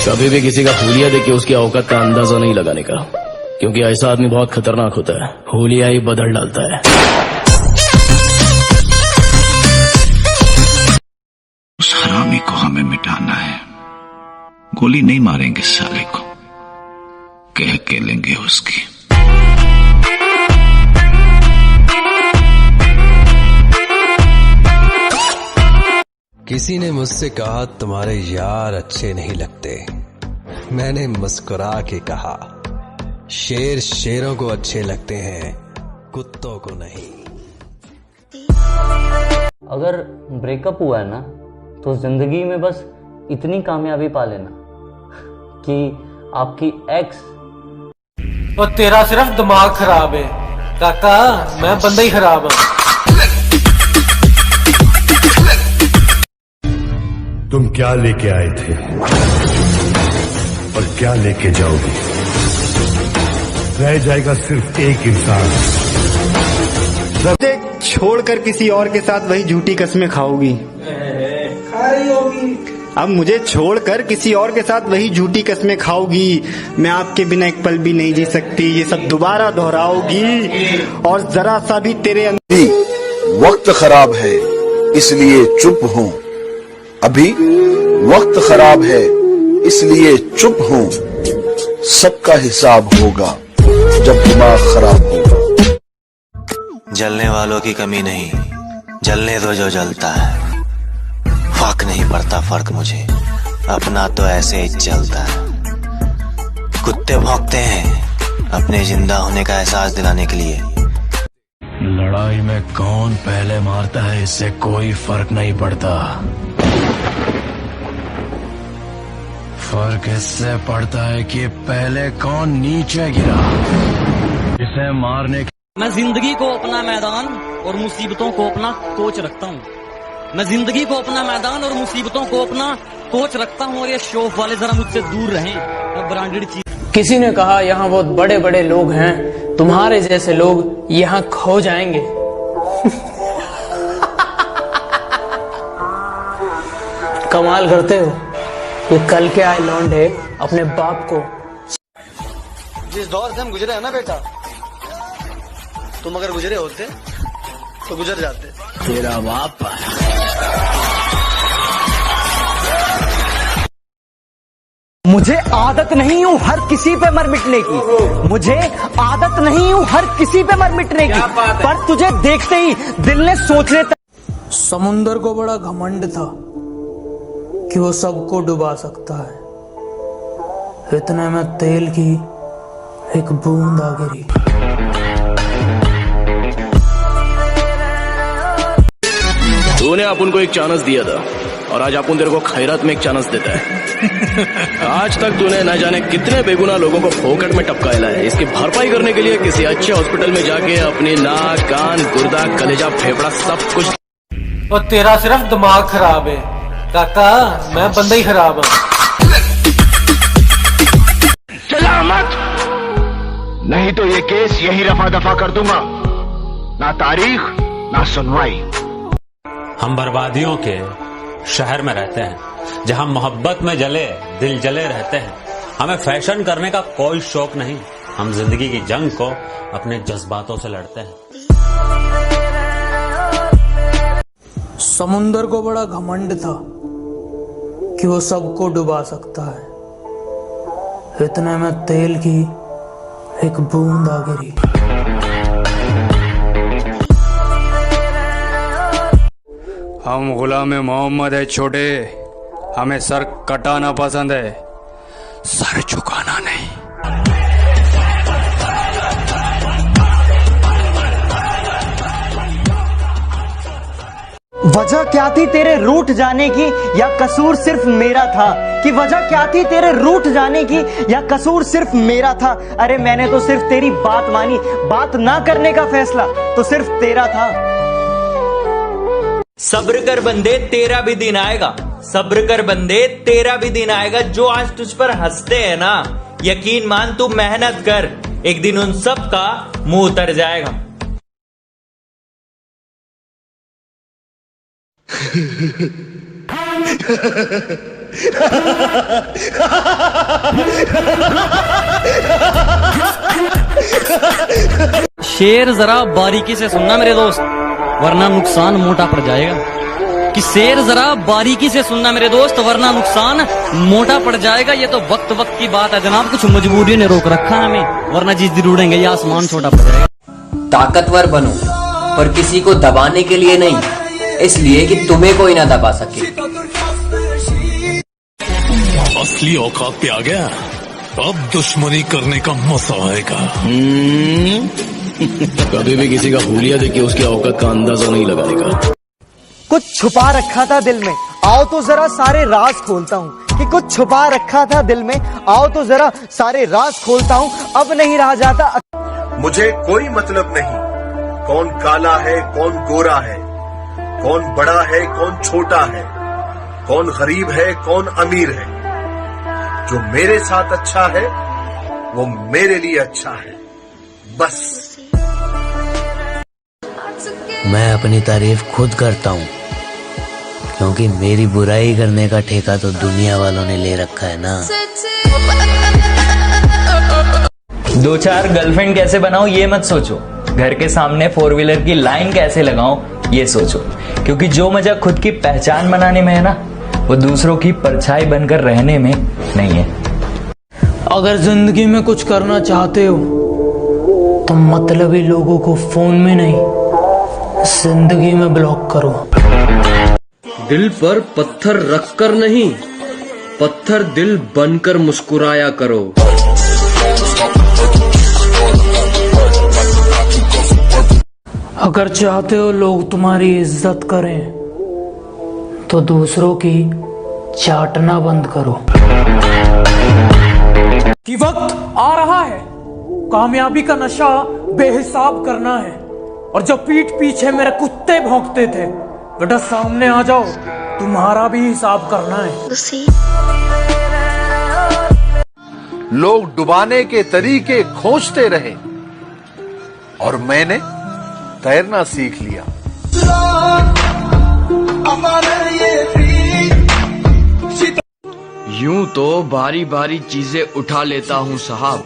कभी भी किसी का हुलिया देख के उसकी औकात का अंदाजा नहीं लगाने का, क्योंकि ऐसा आदमी बहुत खतरनाक होता है। हुलिया ही बदल डालता है। उस हरामी को हमें मिटाना है। गोली नहीं मारेंगे साले को, कह के लेंगे उसकी। किसी ने मुझसे कहा तुम्हारे यार अच्छे नहीं लगते। मैंने मुस्कुरा के कहा शेर शेरों को अच्छे लगते हैं, कुत्तों को नहीं। अगर ब्रेकअप हुआ है ना तो जिंदगी में बस इतनी कामयाबी पा लेना कि आपकी एक्स। और तेरा सिर्फ दिमाग खराब है काका, मैं बंदा ही खराब हूं। तुम क्या लेके आए थे और क्या लेके जाओगे? रह जाएगा सिर्फ एक इंसान। छोड़कर किसी और के साथ वही झूठी कस्में खाओगी। अब मुझे छोड़कर किसी और के साथ वही झूठी कस्में खाओगी। मैं आपके बिना एक पल भी नहीं जी सकती। ये सब दोबारा दोहराओगी और जरा सा भी तेरे अंदर। वक्त खराब है इसलिए चुप हूं, अभी वक्त खराब है इसलिए चुप हूं। सबका हिसाब होगा जब दिमाग खराब होगा। जलने वालों की कमी नहीं, जलने दो जो जलता है। फर्क नहीं पड़ता फर्क मुझे, अपना तो ऐसे ही चलता है। कुत्ते भौंकते हैं अपने जिंदा होने का एहसास दिलाने के लिए। लड़ाई में कौन पहले मारता है इससे कोई फर्क नहीं पड़ता। फर्क इससे पड़ता है कि पहले कौन नीचे गिरा। इसे मारने मैं जिंदगी को अपना मैदान और मुसीबतों को अपना कोच रखता हूँ। मैं जिंदगी को अपना मैदान और मुसीबतों को अपना कोच रखता हूँ। और ये शौक वाले जरा मुझसे दूर रहें। मैं ब्रांडेड चीज। किसी ने कहा यहाँ बहुत बड़े बड़े लोग हैं, तुम्हारे जैसे लोग यहाँ खो जाएंगे। कमाल करते हो। ये कल के आए लौंडे अपने बाप को। जिस दौर से हम गुजरे हैं ना बेटा, तुम अगर गुजरे होते तो गुजर जाते। तेरा बाप मुझे आदत नहीं हूँ हर किसी पे मर मिटने की। मुझे आदत नहीं हूँ हर किसी पे मर मिटने की, पर तुझे देखते ही दिल ने सोचने तक। समुंदर को बड़ा घमंड था कि वो सबको डुबा सकता है। इतने में तेल की एक बूंद आ गिरी। तूने अपन को एक चांस दिया था और आज अपन तेरे को खैरात में एक चांस देता है। आज तक तूने न जाने कितने बेगुनाह लोगों को फोकट में टपकाया है। इसकी भरपाई करने के लिए किसी अच्छे हॉस्पिटल में जाके अपनी नाक, कान, गुर्दा, कलेजा, फेफड़ा सब कुछ। और तेरा सिर्फ दिमाग खराब है काका, मैं बंदा ही खराब हूं। चला मत, नहीं तो ये केस यही रफा दफा कर दूंगा। ना तारीख ना सुनवाई। हम बर्बादियों के शहर में रहते हैं, जहां मोहब्बत में जले दिल जले रहते हैं। हमें फैशन करने का कोई शौक नहीं। हम जिंदगी की जंग को अपने जज्बातों से लड़ते हैं। समुंदर को बड़ा घमंड था कि वो सबको डुबा सकता है। इतने में तेल की एक बूंद आ गिरी। हम गुलाम मोहम्मद है छोटे, हमें सर कटाना पसंद है, सर झुकाना नहीं। वजह क्या थी तेरे रूठ जाने की, या कसूर सिर्फ मेरा था? कि वजह क्या थी तेरे रूठ जाने की, या कसूर सिर्फ मेरा था? अरे मैंने तो सिर्फ तेरी बात मानी, बात ना करने का फैसला तो सिर्फ तेरा था। सब्र कर बंदे तेरा भी दिन आएगा, सब्र कर बंदे तेरा भी दिन आएगा। जो आज तुझ पर हंसते हैं ना, यकीन मान तू मेहनत कर, एक दिन उन सब का मुंह उतर जाएगा। Ha ha ha ha! शेर जरा बारीकी से सुनना मेरे दोस्त, वरना नुकसान मोटा पड़ जाएगा। कि शेर जरा बारीकी से सुनना मेरे दोस्त, वरना नुकसान मोटा पड़ जाएगा। ये तो वक्त वक्त की बात है जनाब, कुछ मजबूरी ने रोक रखा है हमें, वरना जिस दिन उड़ेंगे ये आसमान छोटा पड़ जाएगा। ताकतवर बनो, पर किसी को दबाने के लिए नहीं, इसलिए कि तुम्हें कोई ना दबा सके। असली औकात पे आ गया, अब दुश्मनी करने का मजा आएगा। कभी भी किसी का हुलिया देख के उसकी औकात का अंदाजा नहीं लगाने का। कुछ छुपा रखा था दिल में, आओ तो जरा सारे राज खोलता हूँ। कि कुछ छुपा रखा था दिल में, आओ तो जरा सारे राज खोलता हूँ। अब नहीं रहा जाता। मुझे कोई मतलब नहीं कौन काला है कौन गोरा है, कौन बड़ा है कौन छोटा है, कौन गरीब है कौन अमीर है। जो मेरे साथ अच्छा है वो मेरे लिए अच्छा है, बस। मैं अपनी तारीफ खुद करता हूँ, क्योंकि मेरी बुराई करने का ठेका तो दुनिया वालों ने ले रखा है ना। 2-4 गर्लफ्रेंड कैसे बनाऊं ये मत सोचो, घर के सामने 4 व्हीलर की लाइन कैसे लगाऊं ये सोचो। क्योंकि जो मजा खुद की पहचान बनाने में है ना, वो दूसरों की परछाई बनकर रहने में नहीं है। अगर जिंदगी में कुछ करना चाहते हो तो मतलबी लोगों को फोन में नहीं, जिंदगी में ब्लॉक करो। दिल पर पत्थर रखकर नहीं, पत्थर दिल बनकर मुस्कुराया करो। अगर चाहते हो लोग तुम्हारी इज्जत करें तो दूसरों की चाटना बंद करो। कि वक्त आ रहा है कामयाबी का नशा बेहिसाब करना है, और जब पीठ पीछे मेरे कुत्ते भौंकते थे, बेटा सामने आ जाओ, तुम्हारा भी हिसाब करना है। लोग डुबाने के तरीके खोजते रहे और मैंने तैरना सीख लिया। यूं तो बारी बारी चीजें उठा लेता हूँ साहब,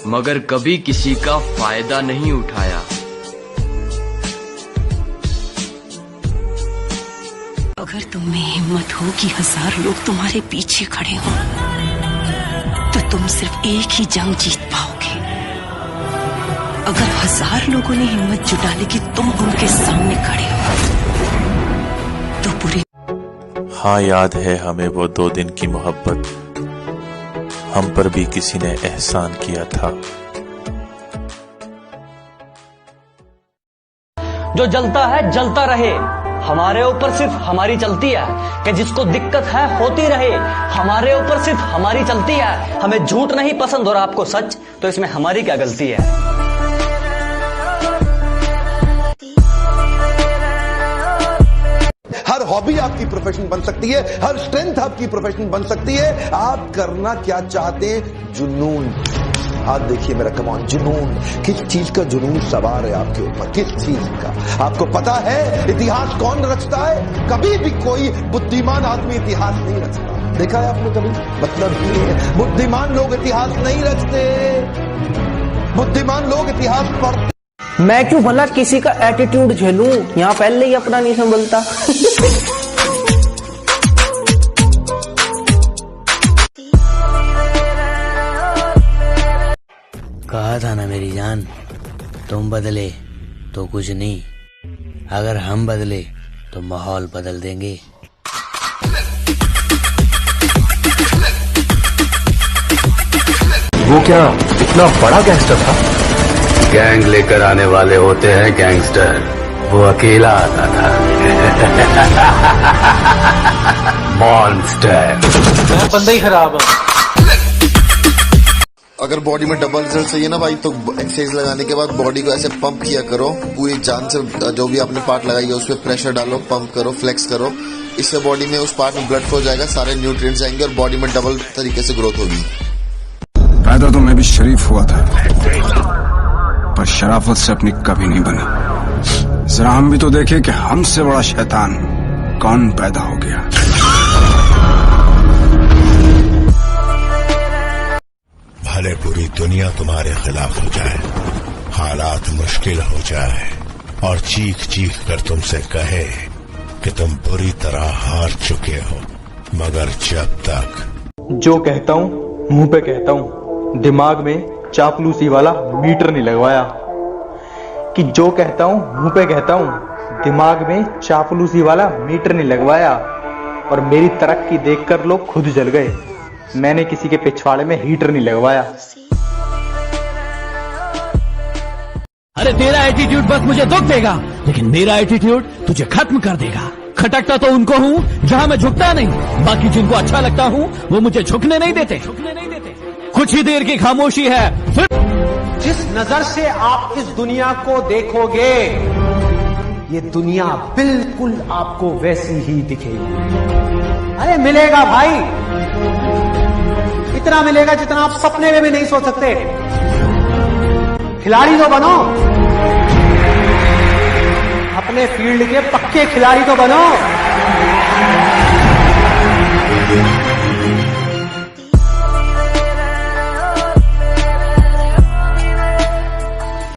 मगर कभी किसी का फायदा नहीं उठाया। अगर तुम में हिम्मत हो कि 1000 लोग तुम्हारे पीछे खड़े हों, तो तुम सिर्फ एक ही जंग जीत पाओगे। अगर 1000 लोगों ने हिम्मत जुटा ली कि तुम उनके सामने खड़े हो, तो पूरी। हाँ, याद है हमें वो 2 दिन की मोहब्बत, हम पर भी किसी ने एहसान किया था। जो जलता है जलता रहे, हमारे ऊपर सिर्फ हमारी चलती है। कि जिसको दिक्कत है होती रहे, हमारे ऊपर सिर्फ हमारी चलती है। हमें झूठ नहीं पसंद और आपको सच, तो इसमें हमारी क्या गलती है। हर हॉबी आपकी प्रोफेशन बन सकती है, हर स्ट्रेंथ आपकी प्रोफेशन बन सकती है। आप करना क्या चाहते हैं? जुनून। हाथ देखिए मेरा, कम ऑन, जुनून। किस चीज का जुनून सवार है आपके ऊपर? किस चीज का? आपको पता है इतिहास कौन रचता है? कभी भी कोई बुद्धिमान आदमी इतिहास नहीं रचता। देखा है आपने कभी? मतलब नहीं है, बुद्धिमान लोग इतिहास नहीं रचते, बुद्धिमान लोग इतिहास पढ़ते। मैं क्यों भला किसी का एटीट्यूड झेलूं? यहाँ पहले ही अपना नहीं संभलता। कहा था ना मेरी जान, तुम बदले तो कुछ नहीं, अगर हम बदले तो माहौल बदल देंगे। वो क्या इतना बड़ा गैंगस्टर था? गैंग लेकर आने वाले होते हैं गैंगस्टर, वो अकेला आता था। मॉन्स्टर। मैं बंदा ही खराब है। अगर बॉडी में डबल रिजल्ट चाहिए ना भाई, तो एक्सरसाइज लगाने के बाद बॉडी को ऐसे पंप किया करो, पूरी जान से जो भी आपने पार्ट लगाई है उस पर प्रेशर डालो, पंप करो, फ्लेक्स करो। इससे बॉडी में उस पार्ट में ब्लड फ्लो जाएगा, सारे न्यूट्रिएंट्स जाएंगे और बॉडी में डबल तरीके से ग्रोथ होगी। पैदा तो मैं भी शरीफ हुआ था, पर शराफत से अपनी कभी नहीं बनी। जरा हम भी तो देखें कि हमसे बड़ा शैतान कौन पैदा हो गया। भले पूरी दुनिया तुम्हारे खिलाफ हो जाए, हालात मुश्किल हो जाए और चीख चीख कर तुमसे कहे कि तुम बुरी तरह हार चुके हो, मगर जब तक जो कहता हूँ मुंह पे कहता हूँ, दिमाग में चापलूसी वाला मीटर नहीं लगवाया। कि जो कहता हूँ मुंह पे कहता हूँ, दिमाग में चापलूसी वाला मीटर नहीं लगवाया। और मेरी तरक्की देखकर लोग खुद जल गए, मैंने किसी के पिछवाड़े में हीटर नहीं लगवाया। अरे तेरा एटीट्यूड बस मुझे दुख देगा, लेकिन मेरा एटीट्यूड तुझे खत्म कर देगा। खटकता तो उनको हूँ जहाँ मैं झुकता नहीं, बाकी जिनको अच्छा लगता हूँ वो मुझे झुकने नहीं देते। कुछ ही देर की खामोशी है, फिर जिस नजर से आप इस दुनिया को देखोगे, ये दुनिया बिल्कुल आपको वैसी ही दिखेगी। अरे मिलेगा भाई, इतना मिलेगा जितना आप सपने में भी नहीं सोच सकते। खिलाड़ी तो बनो, अपने फील्ड के पक्के खिलाड़ी तो बनो।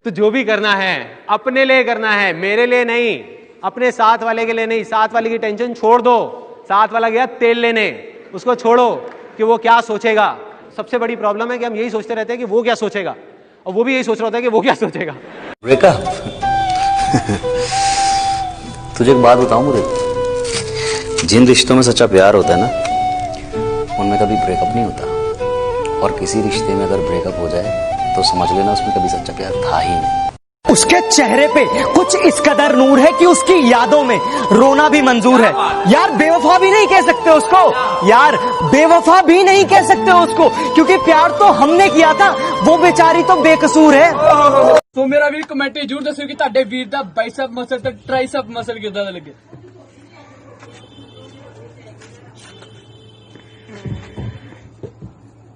तो जो भी करना है अपने लिए करना है, मेरे लिए नहीं, अपने साथ वाले के लिए नहीं। साथ वाले की टेंशन छोड़ दो, साथ वाला गया तेल लेने, उसको छोड़ो कि वो क्या सोचेगा। सबसे बड़ी प्रॉब्लम है कि हम यही सोचते रहते हैं कि वो क्या सोचेगा, और वो भी यही सोच रहा होता है कि वो क्या सोचेगा। ब्रेकअप तुझे एक बात बताऊं मुझे, जिन रिश्तों में सच्चा प्यार होता है ना, उनमें कभी ब्रेकअप नहीं होता। और किसी रिश्ते में अगर ब्रेकअप हो जाए तो समझ लेना उसमें कभी सच्चा प्यार था ही नहीं। उसके चेहरे पे कुछ इस कदर नूर है कि उसकी यादों में रोना भी मंजूर है। यार बेवफा भी नहीं कह सकते उसको, यार बेवफा भी नहीं कह सकते उसको, क्योंकि प्यार तो हमने किया था, वो बेचारी तो बेकसूर है। तो मेरा भी कमेंट जरूर दसो कि ਤੁਹਾਡੇ ਵੀਰ ਦਾ ਬਾਈਸੈਪ ਮਸਲ ਤੇ ਟ੍ਰਾਈਸੈਪ ਮਸਲ ਕਿਦਾਂ ਦਾ ਲੱਗੇ।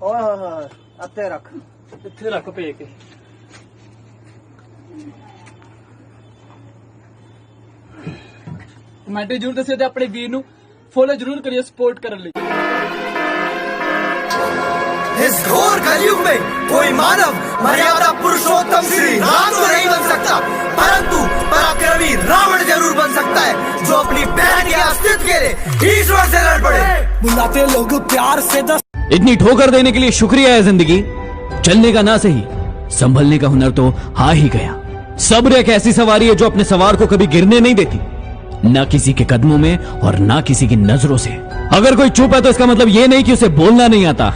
ਓਏ ਹੋਏ ਹੋਏ, ਇੱਥੇ ਰੱਖ, ਇੱਥੇ ਰੱਖ ਪੇ ਕੇ। ਕਮੈਂਟ ਜਰੂਰ ਦੱਸਿਓ ਤੇ ਆਪਣੇ ਵੀਰ ਨੂੰ ਫੋਲੋ जरूर करिए सपोर्ट करने लिए। इस घोर कलयुग में कोई मानव मर्यादा पुरुषोत्तम श्री राम तो नहीं बन सकता, परंतु पराक्रमी रावण जरूर बन सकता है, जो अपनी बहन के अस्तित्व के लिए ईश्वर से लड़ पड़े। बुलाते लोग प्यार से इतनी ठोकर देने के लिए शुक्रिया है जिंदगी, चलने का ना सही संभलने का हुनर तो हा ही गया। सब्र एक ऐसी सवारी है जो अपने सवार को कभी गिरने नहीं देती, ना किसी के कदमों में और ना किसी की नजरों से। अगर कोई चुप है तो इसका मतलब ये नहीं कि उसे बोलना नहीं आता।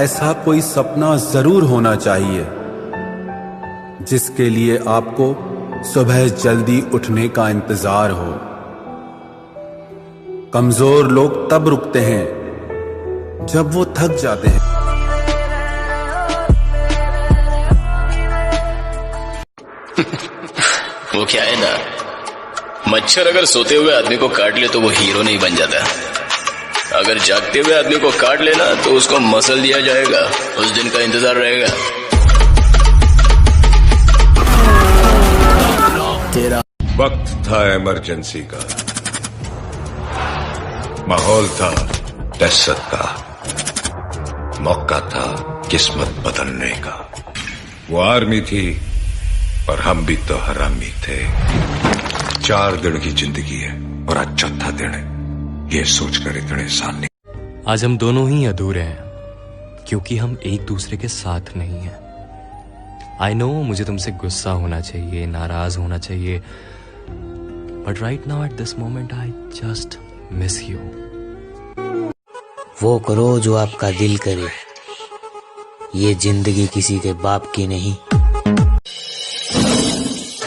ऐसा कोई सपना जरूर होना चाहिए जिसके लिए आपको सुबह जल्दी उठने का इंतजार हो। कमजोर लोग तब रुकते हैं जब वो थक जाते हैं। वो क्या है ना, मच्छर अगर सोते हुए आदमी को काट ले तो वो हीरो नहीं बन जाता, अगर जागते हुए आदमी को काट लेना तो उसको मसल दिया जाएगा, उस दिन का इंतजार रहेगा। तेरा वक्त था इमरजेंसी का, माहौल था दहशत का, मौका था किस्मत बदलने का। वो आर्मी थी और हम भी तो हरामी थे। 4 दिन की जिंदगी है और आज चौथा दिन है, ये सोचकर इतने साल नहीं। आज हम दोनों ही अधूरे हैं क्योंकि हम एक दूसरे के साथ नहीं हैं। आई नो मुझे तुमसे गुस्सा होना चाहिए, नाराज होना चाहिए, but right now at this moment I just miss you. वो करो जो आपका दिल करे, ये जिंदगी किसी के बाप की नहीं।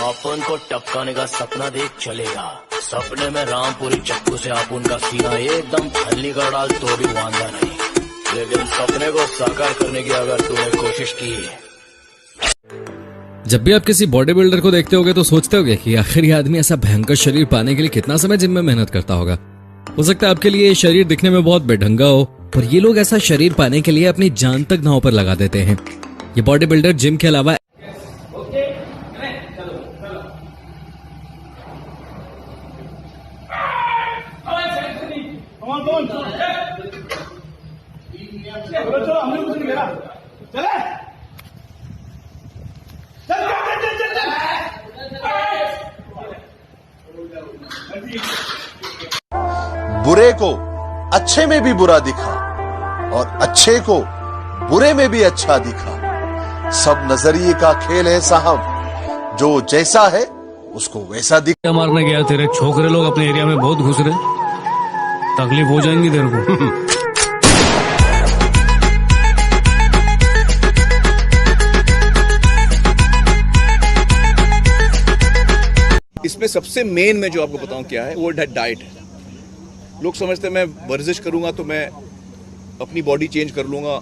अपन को टपकाने का सपना देख चलेगा, सपने में रामपुरी चक्कू से अपन का सीना एकदम छलनी कर डाल तो भी वांदा नहीं, लेकिन सपने को साकार करने की अगर तूने कोशिश की। जब भी आप किसी बॉडी बिल्डर को देखते होगे तो सोचते होगे कि आखिर ये आदमी ऐसा भयंकर शरीर पाने के लिए कितना समय जिम में मेहनत करता होगा। हो सकता है आपके लिए ये शरीर दिखने में बहुत बेढंगा हो, पर ये लोग ऐसा शरीर पाने के लिए अपनी जान तक नाव पर लगा देते हैं। ये बॉडी बिल्डर जिम के अलावा बुरे को अच्छे में भी बुरा दिखा और अच्छे को बुरे में भी अच्छा दिखा। सब नजरिए का खेल है साहब, जो जैसा है उसको वैसा दिख। मारने गया तेरे छोकरे लोग अपने एरिया में बहुत घुस रहे, तकलीफ हो जाएंगी तेरे को। इसमें सबसे मेन मैं जो आपको बताऊं क्या है, वो डाइट है। लोग समझते हैं मैं वर्जिश करूंगा तो मैं अपनी बॉडी चेंज कर लूंगा,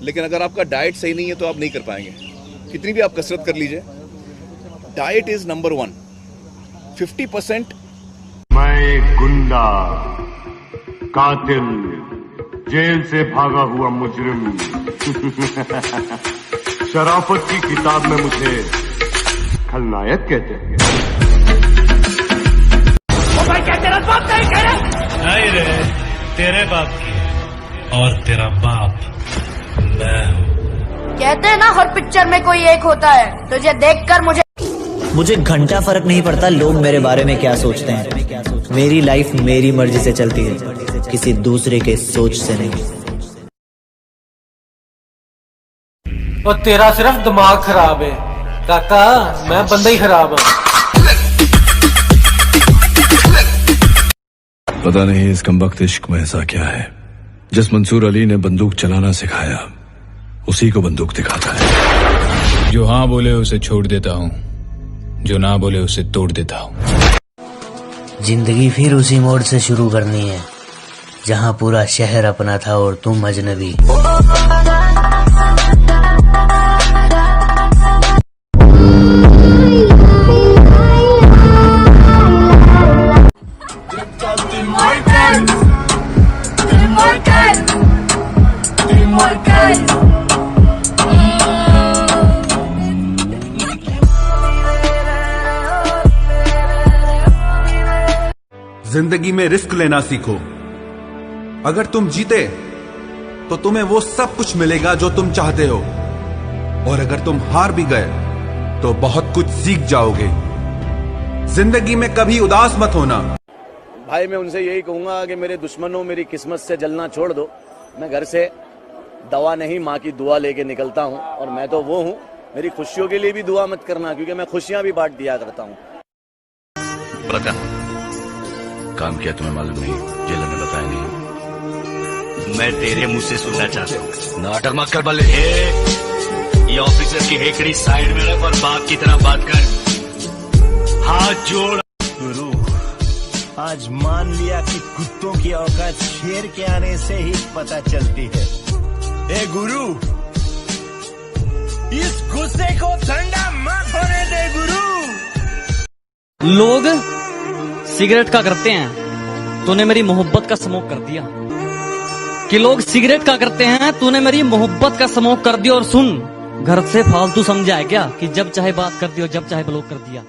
लेकिन अगर आपका डाइट सही नहीं है तो आप नहीं कर पाएंगे, कितनी भी आप कसरत कर लीजिए। Diet is number 1। 50%। मैं एक गुंडा, कातिल, जेल से भागा हुआ मुजरिम। शराफत की किताब में मुझे खलनायक कहते हैं। भाई क्या तेरा बाप नहीं कह रहा? नहीं रे, तेरे बाप की, और तेरा बाप मैं हूँ। कहते हैं ना हर पिक्चर में कोई एक होता है, तुझे देखकर मुझे घंटा फर्क नहीं पड़ता लोग मेरे बारे में क्या सोचते हैं। मेरी लाइफ मेरी मर्जी से चलती है, किसी दूसरे के सोच से नहीं। और तेरा सिर्फ दिमाग खराब है काका, मैं बंदा ही खराब हूँ। पता नहीं इस कमबख्त इश्क में ऐसा क्या है, जिस मंसूर अली ने बंदूक चलाना सिखाया उसी को बंदूक दिखाता है। जो हाँ बोले उसे छोड़ देता हूँ, जो ना बोले उसे तोड़ देता हूँ। जिंदगी फिर उसी मोड़ से शुरू करनी है जहाँ पूरा शहर अपना था और तुम अजनबी। जिंदगी में रिस्क लेना सीखो। अगर तुम जीते तो तुम्हें वो सब कुछ मिलेगा जो तुम चाहते हो, और अगर तुम हार भी गए तो बहुत कुछ सीख जाओगे। जिंदगी में कभी उदास मत होना। भाई मैं उनसे यही कहूंगा कि मेरे दुश्मनों मेरी किस्मत से जलना छोड़ दो। मैं घर से दवा नहीं माँ की दुआ लेके निकलता हूँ, और मैं तो वो हूँ, मेरी खुशियों के लिए भी दुआ मत करना, क्योंकि मैं खुशियां भी बांट दिया करता हूँ। काम किया तुम्हें मालूम नहीं, जेलर ने बताया नहीं। मैं तेरे मुंह से सुनना चाहता हूँ। नाटक मत कर बल्ले। ये ऑफिसर की हेकड़ी साइड में रख और बाप की तरह बात कर। हाथ जोड़। गुरु, आज मान लिया कि कुत्तों की औकात शेर के आने से ही पता चलती है। ए गुरु, इस गुस्से को ठंडा मत होने दे गुरु। लोग सिगरेट का करते हैं, तूने मेरी मोहब्बत का स्मोक कर दिया। कि लोग सिगरेट का करते हैं, तूने मेरी मोहब्बत का स्मोक कर दिया। और सुन, घर से फालतू समझा है क्या कि जब चाहे बात कर दी और जब चाहे ब्लॉक कर दिया।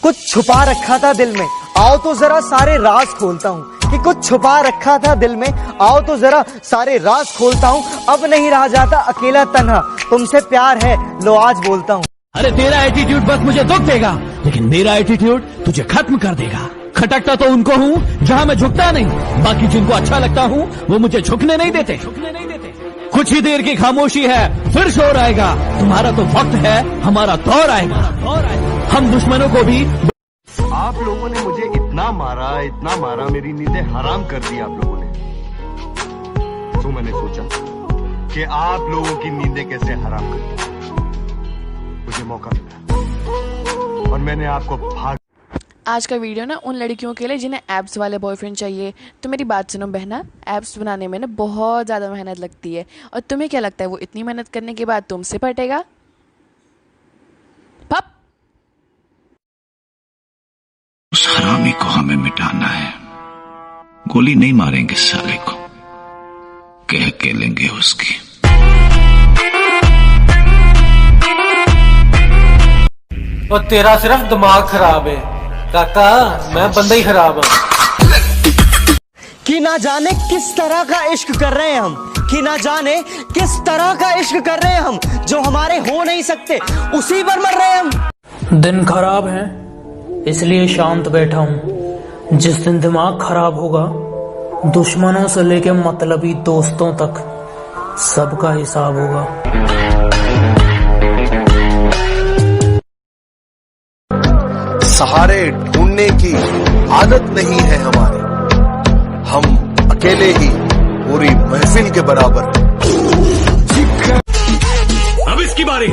कुछ छुपा रखा था दिल में, आओ तो जरा सारे राज खोलता हूँ। कि कुछ छुपा रखा था दिल में, आओ तो जरा सारे राज खोलता हूँ। अब नहीं रहा जाता अकेला तन्हा, तुमसे प्यार है लो आज बोलता हूँ। अरे तेरा एटीट्यूड बस मुझे दुख देगा, लेकिन मेरा एटीट्यूड तुझे खत्म कर देगा। खटकता तो उनको हूँ जहाँ मैं झुकता नहीं, बाकी जिनको अच्छा लगता हूँ वो मुझे झुकने नहीं देते। कुछ ही देर की खामोशी है, फिर शोर आएगा। तुम्हारा तो वक्त है, हमारा दौर आएगा। हम दुश्मनों को भी। आप लोगों ने मुझे इतना मारा, मेरी नींदें हराम कर दी आप लोगों ने। तो मैंने सोचा कि आप लोगों की नींदें कैसे हराम कर, मुझे मौका मिला और मैंने आपको भाग। आज का वीडियो ना उन लड़कियों के लिए जिन्हें एब्स वाले बॉयफ्रेंड चाहिए। तो मेरी बात सुनो बहना, एब्स बनाने में ना बहुत ज़्यादा मेहनत लगती है, और तुम्हें क्या लगता है वो इतनी मेहनत करने के बाद तुमसे पटेगा? पप उस हरामी को हमें मिटाना है। गोली नहीं मारेंगे साले को, कह के लेंगे उसकी। और तेरा सिर्फ दिमाग खराब है काका, मैं बंदा ही खराब हूँ। कि ना जाने किस तरह का इश्क कर रहे हैं हम, कि ना जाने किस तरह का इश्क कर रहे हैं हम, जो हमारे हो नहीं सकते उसी पर मर रहे हैं हम। दिन खराब है इसलिए शांत बैठा हूँ, जिस दिन दिमाग खराब होगा, दुश्मनों से लेके मतलबी दोस्तों तक सबका हिसाब होगा। सहारे ढूंढने की आदत नहीं है हमारे, हम अकेले ही पूरी महफिल के बराबर। अब इसकी बारी।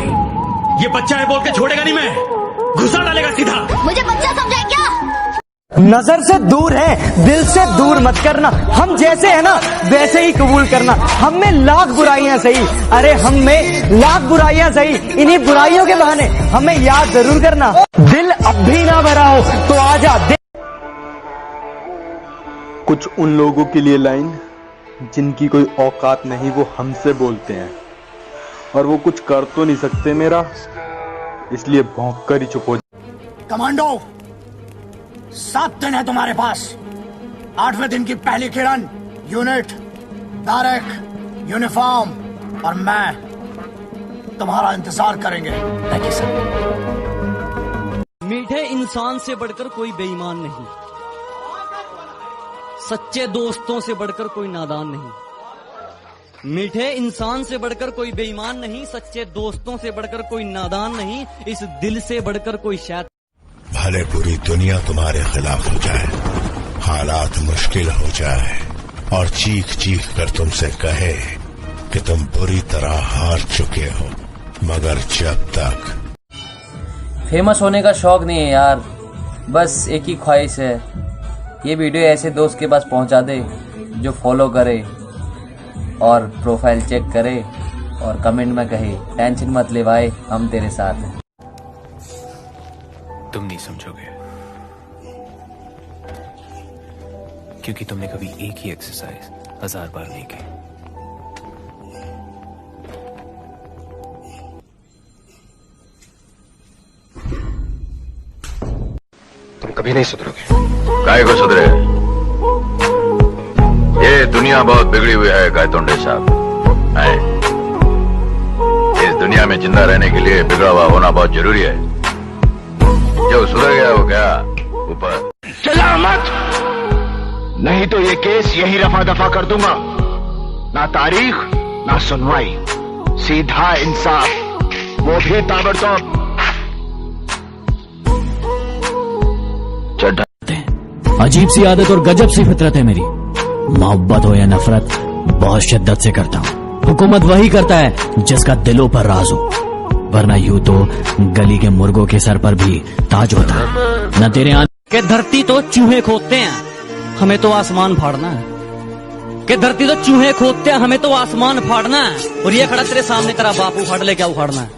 ये बच्चा है बोल के छोड़ेगा नहीं, मैं घुसा डालेगा सीधा। मुझे बच्चा समझे क्या? नजर से दूर है, दिल से दूर मत करना। हम जैसे है ना वैसे ही कबूल करना। हम में लाख बुराइयां सही, अरे हम में लाख बुराइयां सही, इन्हीं बुराइयों के बहाने हमें याद जरूर करना। दिल अब भी ना भरा हो तो आजा। कुछ उन लोगों के लिए लाइन जिनकी कोई औकात नहीं, वो हमसे बोलते हैं और वो कुछ कर तो नहीं सकते मेरा, इसलिए भौंक कर ही चुप हो। कमांडो, 7 दिन है तुम्हारे पास। 8वें दिन की पहली किरण, यूनिट, बैरक, यूनिफॉर्म और मैं तुम्हारा इंतजार करेंगे। Thank you sir. मीठे इंसान से बढ़कर कोई बेईमान नहीं, सच्चे दोस्तों से बढ़कर कोई नादान नहीं। मीठे इंसान से बढ़कर कोई बेईमान नहीं, सच्चे दोस्तों से बढ़कर कोई नादान नहीं, इस दिल से बढ़कर कोई शैतान। भले पूरी दुनिया तुम्हारे खिलाफ हो जाए, हालात मुश्किल हो जाए और चीख चीख कर तुमसे कहे कि तुम बुरी तरह हार चुके हो, मगर जब तक फेमस होने का शौक नहीं है यार, बस एक ही ख्वाहिश है, ये वीडियो ऐसे दोस्त के पास पहुंचा दे जो फॉलो करे और प्रोफाइल चेक करे और कमेंट में कहे टेंशन मत ले भाई, हम तेरे साथ हैं। तुम नहीं समझोगे, क्योंकि तुमने कभी एक ही एक्सरसाइज 1000 बार नहीं की। तुम कभी नहीं सुधरोगे। काहे को सुधरे? ये दुनिया बहुत बिगड़ी हुई है गायतोंडे साहब। इस दुनिया में जिंदा रहने के लिए बिगड़ा हुआ होना बहुत जरूरी है। जो सुधर गया वो गया ऊपर। चला मत, नहीं तो ये केस यही रफा दफा कर दूंगा। ना तारीख ना सुनवाई, सीधा इंसाफ, वो भी ताबड़तोड़। अजीब सी आदत और गजब सी फितरत है मेरी। मोहब्बत हो या नफरत बहुत शिद्दत से करता हूँ। हुकूमत वही करता है जिसका दिलों पर राज हो, वरना यूं तो गली के मुर्गों के सर पर भी ताज होता है। न तेरे के धरती तो चूहे खोदते हैं, हमें तो आसमान फाड़ना है। कि धरती तो चूहे खोदते हैं, हमें तो आसमान फाड़ना है। और ये खड़ा तेरे सामने तेरा बाप उखाड़ ले, क्या उखाड़ना है?